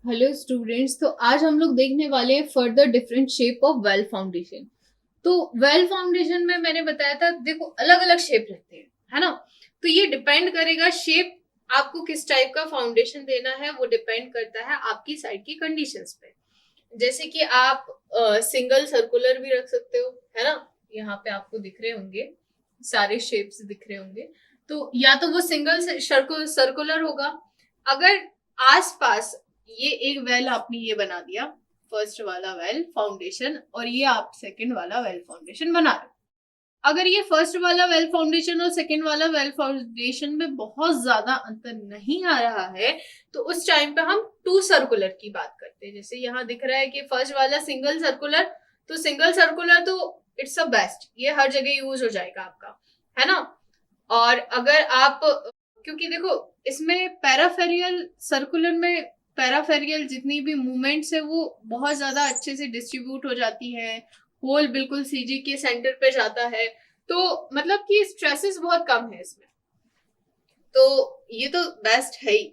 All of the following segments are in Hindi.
Hello students. तो आज हम लोग देखने वाले हैं further different shape of well foundation. तो वेल फाउंडेशन में मैंने बताया था, देखो अलग अलग शेप रहते हैं, है ना। तो ये डिपेंड करेगा शेप, आपको किस टाइप का फाउंडेशन देना है वो डिपेंड करता है आपकी साइड की कंडीशंस पे। जैसे कि आप सिंगल सर्कुलर भी रख सकते हो, है ना। यहाँ पे आपको दिख रहे होंगे, सारे शेप्स दिख रहे होंगे। तो या तो वो सिंगल सर्कुलर होगा। अगर आसपास ये एक वेल आपने ये बना दिया, फर्स्ट वाला वेल फाउंडेशन, और ये आप सेकंड वाला वेल फाउंडेशन बना रहे हो। अगर ये फर्स्ट वाला वेल फाउंडेशन और सेकंड वाला वेल फाउंडेशन में बहुत ज्यादा अंतर नहीं आ रहा है, तो उस टाइम पे हम टू सर्कुलर की बात करते हैं। जैसे यहाँ दिख रहा है कि फर्स्ट वाला सिंगल सर्कुलर, तो सिंगल सर्कुलर तो इट्स अ बेस्ट, ये हर जगह यूज हो जाएगा आपका, है ना। और अगर आप, क्योंकि देखो इसमें पैराफेरियल सर्कुलर में पैराफेरियल जितनी भी मूवमेंट्स है वो बहुत ज्यादा अच्छे से डिस्ट्रीब्यूट हो जाती है, होल बिल्कुल सीजी के सेंटर पे जाता है। तो मतलब कि स्ट्रेसेस बहुत कम है इसमें, तो ये तो बेस्ट है ही।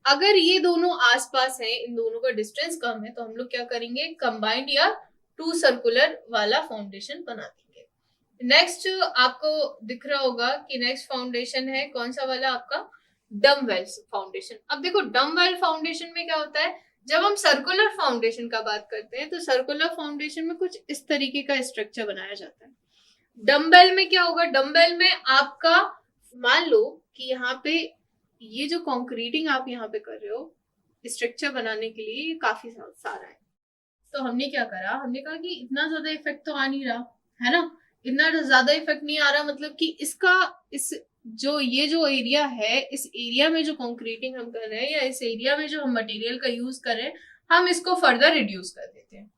अगर ये दोनों आसपास हैं, इन दोनों का डिस्टेंस कम है, तो हम लोग क्या करेंगे, कंबाइंड या टू सर्कुलर वाला फाउंडेशन बना देंगे। नेक्स्ट आपको दिख रहा होगा कि नेक्स्ट फाउंडेशन है कौन सा वाला आपका, डमवेल फाउंडेशन। अब देखो डमवेल फाउंडेशन में क्या होता है, जब हम सर्कुलर फाउंडेशन का बात करते हैं तो सर्कुलर फाउंडेशन में कुछ इस तरीके का स्ट्रक्चर बनाया जाता है। डम्बेल में क्या होगा, डम्बेल में आपका, मान लो कि यहाँ पे ये जो कंक्रीटिंग आप यहाँ पे कर रहे हो स्ट्रक्चर बनाने के लिए, ये काफी सारा है। तो हमने क्या करा, हमने कहा कि इतना ज्यादा इफेक्ट तो आ नहीं रहा, है ना। इतना ज्यादा इफेक्ट नहीं आ रहा, मतलब कि इसका, इस जो ये जो एरिया है, इस एरिया में जो कंक्रीटिंग हम कर रहे हैं या इस एरिया में जो हम मटेरियल का यूज कर रहे हैं, हम इसको फर्दर रिड्यूस कर देते हैं।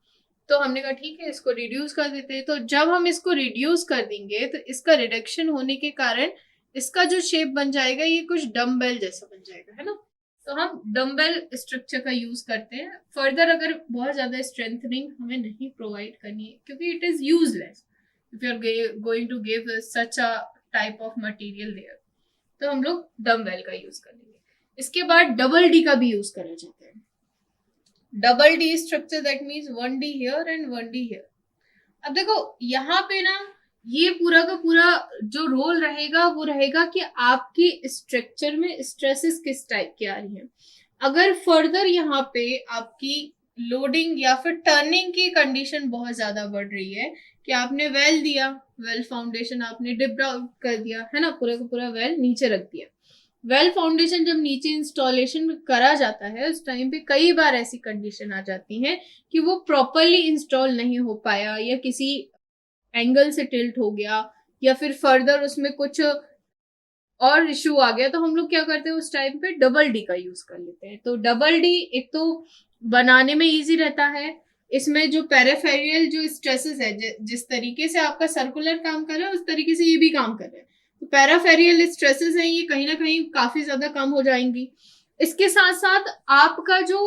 तो हमने कहा ठीक है, इसको रिड्यूस कर देते हैं। तो जब हम इसको रिड्यूस कर देंगे तो इसका रिडक्शन होने के कारण इसका जो शेप बन जाएगा ये कुछ डम्बेल जैसा बन जाएगा, है ना। तो हम डम्बेल स्ट्रक्चर का यूज करते हैं फर्दर, अगर बहुत ज्यादा स्ट्रेंथनिंग हमें नहीं प्रोवाइड करनी है, क्योंकि it is useless if you are going to give such a type of material there. तो हम लोग डम्बेल का यूज करेंगे। इसके बाद डबल डी का भी यूज करा जाता है। Double D structure that means one D here and one D here. अब देखो यहाँ पे ना, ये पूरा का पूरा जो रोल रहेगा वो रहेगा कि आपकी स्ट्रक्चर में स्ट्रेसेस किस टाइप की आ रही हैं। अगर फर्दर यहाँ पे आपकी लोडिंग या फिर टर्निंग की कंडीशन बहुत ज्यादा बढ़ रही है, कि आपने वेल दिया, वेल फाउंडेशन आपने डिप आउट कर दिया, है ना, पूरा का पूरा वेल नीचे रख दिया। वेल फाउंडेशन जब नीचे इंस्टॉलेशन करा जाता है उस टाइम पे कई बार ऐसी कंडीशन आ जाती है कि वो प्रॉपरली इंस्टॉल नहीं हो पाया, या किसी एंगल से टिल्ट हो गया, या फिर फर्दर उसमें कुछ और इश्यू आ गया, तो हम लोग क्या करते हैं उस टाइम पे डबल डी का यूज कर लेते हैं। तो डबल डी एक तो बनाने में इजी रहता है, इसमें जो पेरिफेरियल जो स्ट्रेसेस है, जिस तरीके से आपका सर्कुलर काम कर रहा है उस तरीके से ये भी काम कर रहा है, तो पेराफेरियल स्ट्रेसेस है ये कहीं ना कहीं काफी ज्यादा कम हो जाएंगी। इसके साथ साथ आपका जो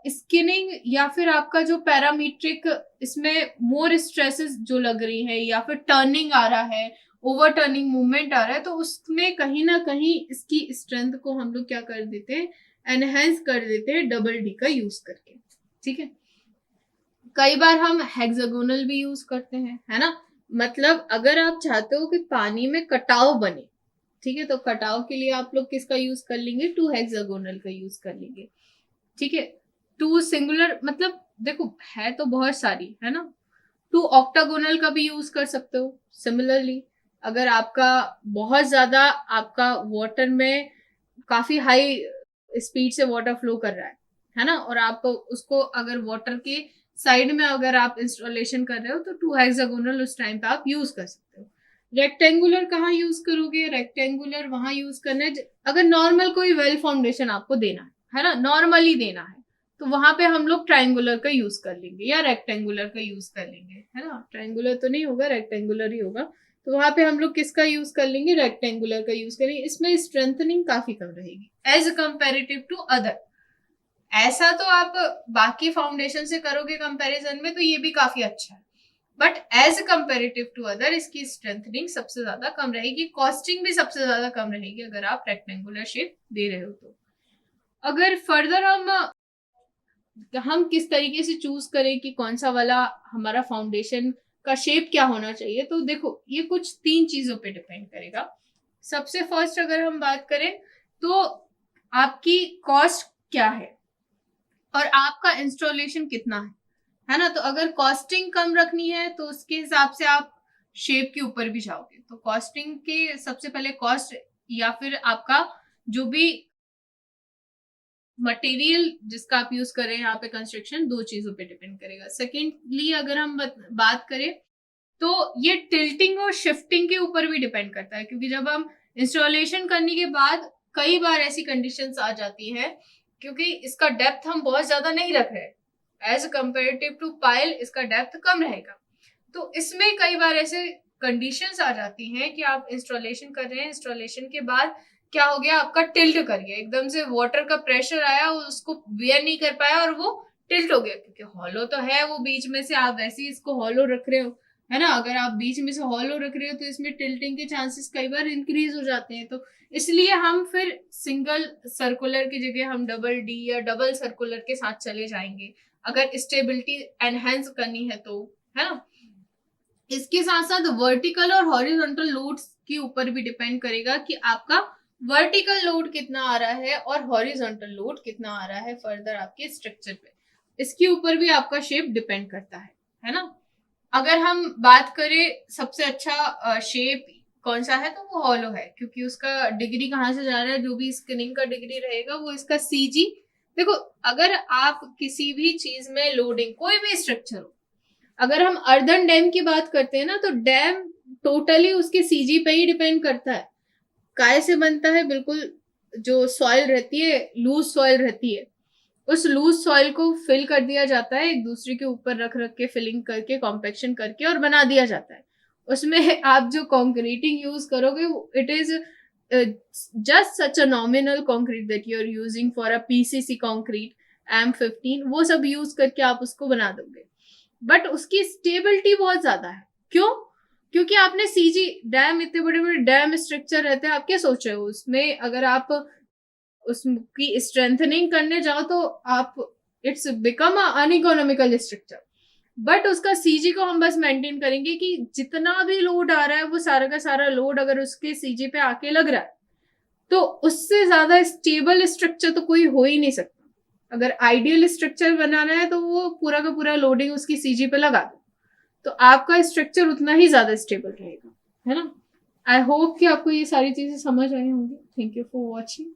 स्किनिंग या फिर आपका जो पैरामीट्रिक, इसमें मोर स्ट्रेसेस जो लग रही है या फिर टर्निंग आ रहा है, ओवर टर्निंग मूवमेंट आ रहा है, तो उसमें कहीं ना कहीं इसकी स्ट्रेंथ को हम लोग क्या कर देते हैं, एनहेंस कर देते हैं डबल डी का यूज करके। ठीक है। कई बार हम हेक्सागोनल भी यूज करते हैं, है ना। मतलब अगर आप चाहते हो कि पानी में कटाव बने, ठीक है, तो कटाव के लिए आप लोग किसका यूज कर लेंगे, टू हेक्सागोनल का यूज कर लेंगे। ठीक है। टू सिंगुलर मतलब देखो है तो बहुत सारी, है ना। टू ऑक्टागोनल का भी यूज कर सकते हो। सिमिलरली अगर आपका बहुत ज्यादा, आपका वाटर में काफी हाई स्पीड से वाटर फ्लो कर रहा है ना, और आप उसको अगर वाटर के साइड में अगर आप इंस्टॉलेशन कर रहे हो तो टू हेक्सागोनल उस टाइम पे आप यूज कर सकते हो। रेक्टेंगुलर कहाँ यूज करोगे, रेक्टेंगुलर वहां यूज करना है अगर नॉर्मल कोई वेल फाउंडेशन आपको देना है ना, नॉर्मली देना है, तो वहां पे हम लोग ट्राइंगुलर का यूज कर लेंगे या रेक्टेंगुलर का यूज कर लेंगे, है ना। ट्राइंगुलर तो नहीं होगा, रेक्टेंगुलर ही होगा। तो वहां पे हम लोग किसका यूज कर लेंगे, रेक्टेंगुलर का यूज करेंगे। इसमें स्ट्रेंथनिंग काफी कम रहेगी एज कंपेरेटिव टू अदर। ऐसा तो आप बाकी फाउंडेशन से करोगे कंपैरिजन में तो ये भी काफी अच्छा है, but as comparative to other इसकी स्ट्रेंथनिंग सबसे ज्यादा कम रहेगी, कॉस्टिंग भी सबसे ज्यादा कम रहेगी अगर आप रेक्टेंगुलर शेप दे रहे हो तो। अगर फर्दर हम हम किस तरीके से चूज करें कि कौन सा वाला हमारा फाउंडेशन का शेप क्या होना चाहिए। तो देखो ये कुछ 3 चीजों पे डिपेंड करेगा। सबसे फर्स्ट अगर हम बात करें तो आपकी कॉस्ट क्या है और आपका इंस्टॉलेशन कितना है ना। तो अगर कॉस्टिंग कम रखनी है तो उसके हिसाब से आप शेप के ऊपर भी जाओगे। तो कॉस्टिंग के सबसे पहले कॉस्ट या फिर आपका जो भी मटेरियल जिसका आप यूज कर रहे हैं यहाँ पे कंस्ट्रक्शन, 2 चीजों पे डिपेंड करेगा। सेकेंडली अगर हम बात करें तो ये टिल्टिंग और शिफ्टिंग के ऊपर भी डिपेंड करता है, क्योंकि जब हम इंस्टॉलेशन करने के बाद कई बार ऐसी कंडीशंस आ जाती है क्योंकि इसका डेप्थ हम बहुत ज्यादा नहीं रख रहे एज कंपेरेटिव टू पाइल, इसका डेप्थ कम रहेगा। तो इसमें कई बार ऐसे कंडीशंस आ जाती हैं कि आप इंस्टॉलेशन कर रहे हैं, इंस्टॉलेशन के बाद क्या हो गया, आपका टिल्ट कर गया, एकदम से वाटर का प्रेशर आया, उसको बियर नहीं कर पाया और वो टिल्ट हो गया। क्योंकि हॉलो तो है वो बीच में से, आप वैसे ही इसको हॉलो रख रहे हो, है ना। अगर आप बीच में से हॉलो रख रहे हो तो इसमें टिल्टिंग के चांसेस कई बार इंक्रीज हो जाते हैं। तो इसलिए हम फिर सिंगल सर्कुलर की जगह हम डबल डी या डबल सर्कुलर के साथ चले जाएंगे अगर स्टेबिलिटी एनहेंस करनी है तो, है ना। इसके साथ साथ वर्टिकल और हॉरिजॉन्टल लोड्स के ऊपर भी डिपेंड करेगा कि आपका वर्टिकल लोड कितना आ रहा है और हॉरिजॉन्टल लोड कितना आ रहा है फर्दर आपके स्ट्रक्चर पे। इसके ऊपर भी आपका शेप डिपेंड करता है ना। अगर हम बात करें सबसे अच्छा शेप कौन सा है तो वो हॉलो है, क्योंकि उसका डिग्री कहाँ से जा रहा है, जो भी स्किनिंग का डिग्री रहेगा वो इसका सीजी। देखो अगर आप किसी भी चीज में लोडिंग, कोई भी स्ट्रक्चर हो, अगर हम अर्दन डैम की बात करते हैं ना तो डैम टोटली उसके सीजी पे ही डिपेंड करता है। काय से बनता है, बिल्कुल जो सॉइल रहती है लूज सॉइल रहती है, उस लूज सॉइल को फिल कर दिया जाता है, एक दूसरे के ऊपर रख रख के फिलिंग करके कॉम्पेक्शन करके और बना दिया जाता है। उसमें आप जो कंक्रीटिंग यूज करोगे it is just such a nominal concrete that you are using for a PCC concrete M15, वो सब यूज करके आप उसको बना दोगे, बट उसकी स्टेबिलिटी बहुत ज्यादा है। क्यों? क्योंकि आपने सीजी डैम, इतने बड़े बड़े डैम स्ट्रक्चर रहते हैं, आप क्या सोच रहे हो उसमें अगर आप उसकी स्ट्रेंथनिंग करने जाओ तो आप it's become uneconomical structure. But उसका सीजी को हम बस मेंटेन करेंगे कि जितना भी लोड आ रहा है वो सारा का सारा लोड अगर उसके सीजी पे आके लग रहा है तो उससे ज्यादा स्टेबल स्ट्रक्चर तो कोई हो ही नहीं सकता। अगर आइडियल स्ट्रक्चर बनाना है तो वो पूरा का पूरा लोडिंग उसकी सीजी पे लगा दो, तो आपका स्ट्रक्चर उतना ही ज्यादा स्टेबल रहेगा, है ना। आई होप कि आपको ये सारी चीजें समझ आई होंगी। Thank you for watching.